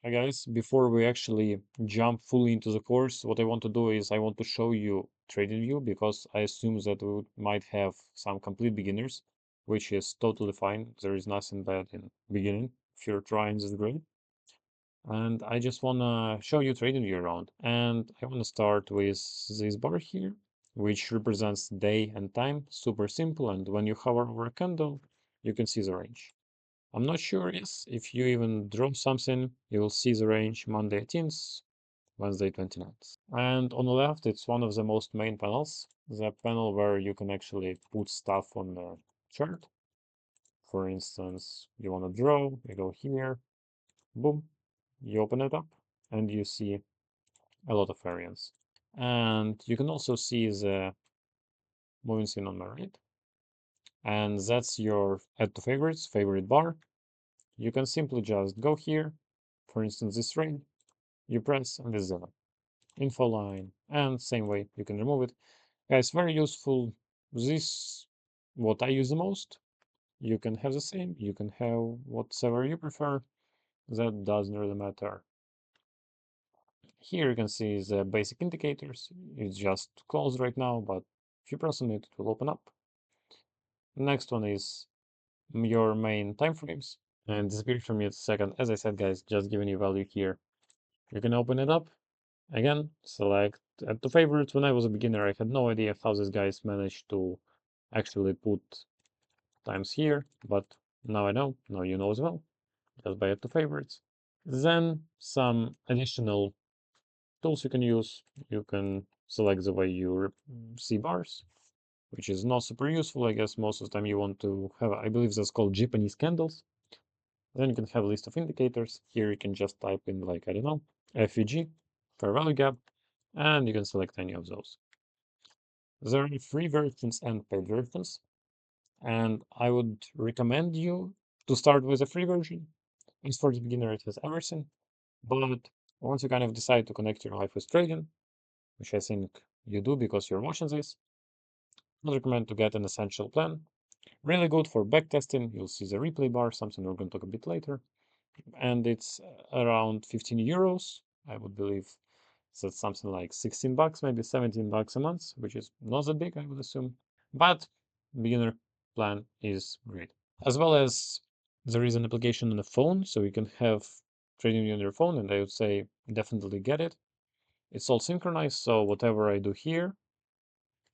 Hi guys, before we actually jump fully into the course, what I want to do is I want to show you TradingView because I assume that we might have some complete beginners, which is totally fine. There is nothing bad in beginning. If you're trying, this great. And I just want to show you TradingView around. And I want to start with this bar here, which represents day and time. Super simple. And when you hover over a candle, you can see the range. I'm not sure, yes, if you even draw something, you will see the range Monday 18th, Wednesday 29th. And on the left, it's one of the most main panels, the panel where you can actually put stuff on the chart. For instance, you want to draw, you go here, boom, you open it up, and you see a lot of variants. And you can also see the moving scene on the right. And that's your add to favorites, favorite bar. You can simply just go here, for instance, this ring, you press and this is the info line, and same way you can remove it. Guys, very useful. This what I use the most. You can have the same, you can have whatever you prefer. That doesn't really matter. Here you can see the basic indicators. It's just closed right now, but if you press on it, it will open up. Next one is your main time frames. And disappear from me a second. As I said, guys, just giving you value here. You can open it up. Again, select add to favorites. When I was a beginner, I had no idea how these guys managed to actually put times here, but now I know. Now you know as well. Just by add to favorites. Then some additional tools you can use. You can select the way you see bars, which is not super useful. I guess most of the time you want to have, I believe that's called Japanese candles. Then you can have a list of indicators. Here you can just type in like, I don't know, FVG, fair value gap, and you can select any of those. There are free versions and paid versions, and I would recommend you to start with a free version. As for the beginner, it has everything, but once you kind of decide to connect your life with trading, which I think you do because you're watching this, I would recommend to get an essential plan. Really good for backtesting. You'll see the replay bar, something we're going to talk a bit later. And it's around 15 euros. I would believe that's something like 16 bucks, maybe 17 bucks a month, which is not that big, I would assume. But beginner plan is great. As well as there is an application on the phone, so you can have trading on your phone, and I would say definitely get it. It's all synchronized, so whatever I do here,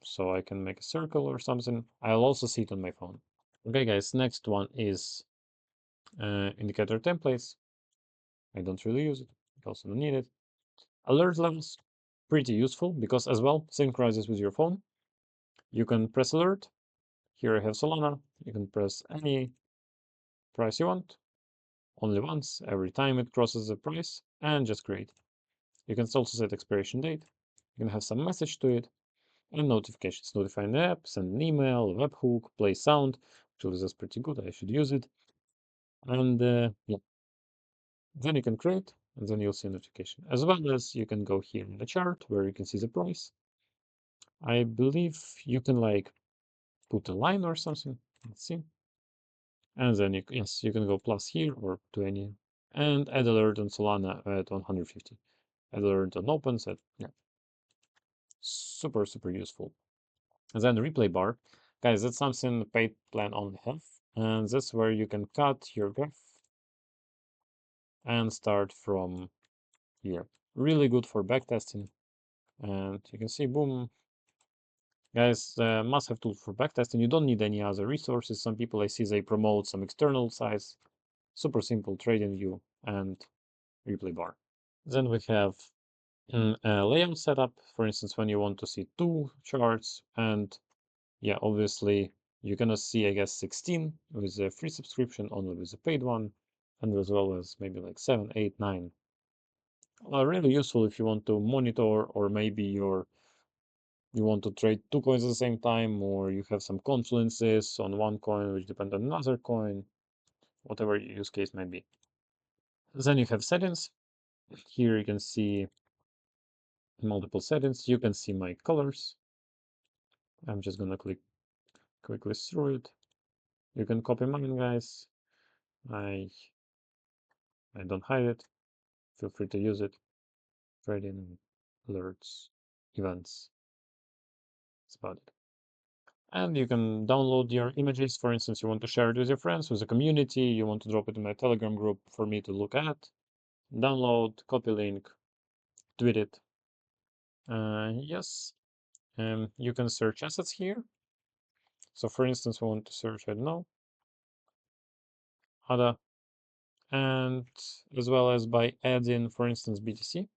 so I can make a circle or something, I'll also see it on my phone. Okay, guys, next one is indicator templates. I don't really use it. I also don't need it. Alert levels, pretty useful because as well synchronizes with your phone. You can press alert. Here I have Solana. You can press any price you want, only once every time it crosses the price, and just create. You can also set expiration date. You can have some message to it, and notifications. Notifying the app, send an email, webhook, play sound. Actually, that's pretty good. I should use it. And yeah, then you can create, and then you'll see a notification. As well as you can go here in the chart where you can see the price. I believe you can like put a line or something. Let's see. And then yes, you can go plus here or to any and add alert on Solana at 150. Add alert on opens at yeah. Super useful. And then the replay bar. Guys, that's something the paid plan only have. And that's where you can cut your graph and start from here. Really good for backtesting. And you can see, boom, guys, must-have tool for backtesting. You don't need any other resources. Some people I see they promote some external sites. Super simple TradingView and replay bar. Then we have a layout setup. For instance, when you want to see two charts, and yeah, obviously you cannot see, I guess, 16 with a free subscription, only with a paid one, and as well as maybe like 7, 8, 9. Really useful if you want to monitor, or maybe you want to trade two coins at the same time, or you have some confluences on one coin which depend on another coin, whatever your use case might be. Then you have settings. Here you can see multiple settings. You can see my colors. I'm just gonna click quickly through it. You can copy mine, guys. I don't hide it. feel free to use it. Trading alerts, events. That's about it. And you can download your images. For instance, you want to share it with your friends, with the community. You want to drop it in my Telegram group for me to look at. Download, copy link, tweet it. Yes, you can search assets here. So for instance, we want to search, I don't know, ADA, and as well as by adding, for instance, BTC.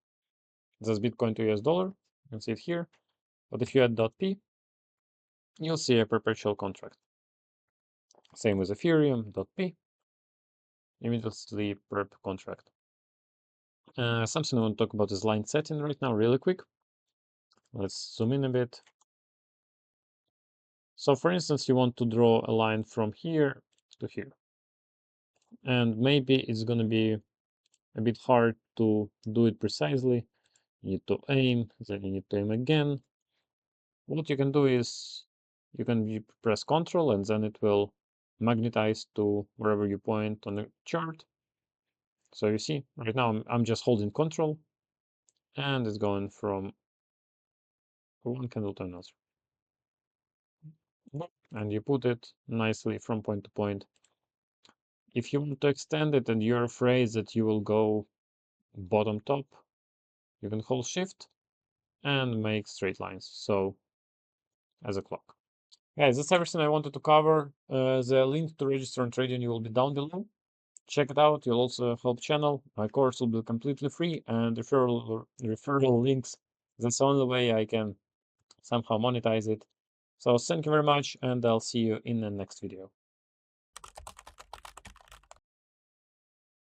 That's Bitcoin to US dollar. You can see it here. But if you add .p, you'll see a perpetual contract. Same with Ethereum, .p, immediately perp contract. Something I want to talk about is line setting right now, really quick. Let's zoom in a bit. So for instance, you want to draw a line from here to here. And maybe it's going to be a bit hard to do it precisely. You need to aim, then you need to aim again. What you can do is you can press Ctrl and then it will magnetize to wherever you point on the chart. So you see, right now I'm just holding Ctrl and it's going from one candle to another. And you put it nicely from point to point. If you want to extend it and you're afraid that you will go bottom top, you can hold Shift and make straight lines. So as a clock. Guys, that's everything I wanted to cover. The link to register on TradingView will be down below. Check it out. You'll also help channel. My course will be completely free, and referral links. That's the only way I can somehow monetize it. So thank you very much, and I'll see you in the next video.